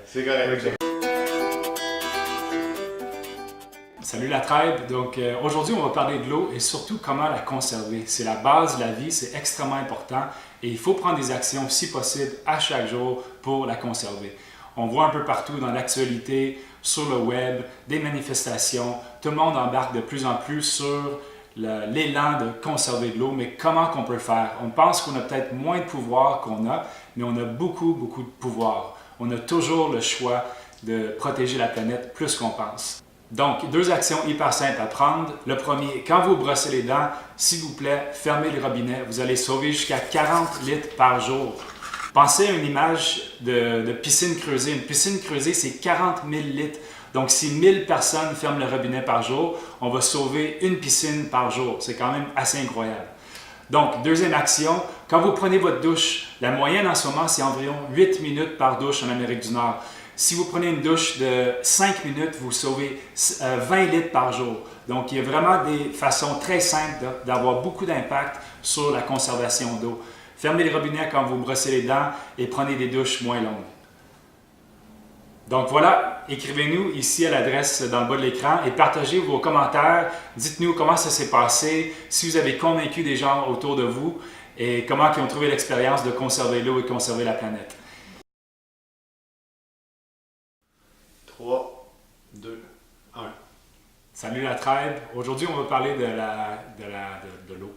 C'est correct. Salut la tribe! Donc aujourd'hui on va parler de l'eau et surtout comment la conserver. C'est la base de la vie, c'est extrêmement important et il faut prendre des actions si possible à chaque jour pour la conserver. On voit un peu partout dans l'actualité, sur le web, des manifestations. Tout le monde embarque de plus en plus sur l'élan de conserver de l'eau, mais comment qu'on peut le faire? On pense qu'on a peut-être moins de pouvoir qu'on a, mais on a beaucoup de pouvoir. On a toujours le choix de protéger la planète plus qu'on pense. Donc, 2 actions hyper simples à prendre. Le premier, quand vous brossez les dents, s'il vous plaît, fermez le robinet. Vous allez sauver jusqu'à 40 litres par jour. Pensez à une image de piscine creusée. Une piscine creusée, c'est 40 000 litres. Donc, si 1000 personnes ferment le robinet par jour, on va sauver une piscine par jour. C'est quand même assez incroyable. Donc, deuxième action, quand vous prenez votre douche, la moyenne en ce moment, c'est environ 8 minutes par douche en Amérique du Nord. Si vous prenez une douche de 5 minutes, vous sauvez 20 litres par jour. Donc, il y a vraiment des façons très simples d'avoir beaucoup d'impact sur la conservation d'eau. Fermez les robinets quand vous brossez les dents et prenez des douches moins longues. Donc voilà, écrivez-nous ici à l'adresse dans le bas de l'écran et partagez vos commentaires. Dites-nous comment ça s'est passé, si vous avez convaincu des gens autour de vous et comment ils ont trouvé l'expérience de conserver l'eau et de conserver la planète. 3, 2, 1. Salut la tribe! Aujourd'hui, on va parler de l'eau.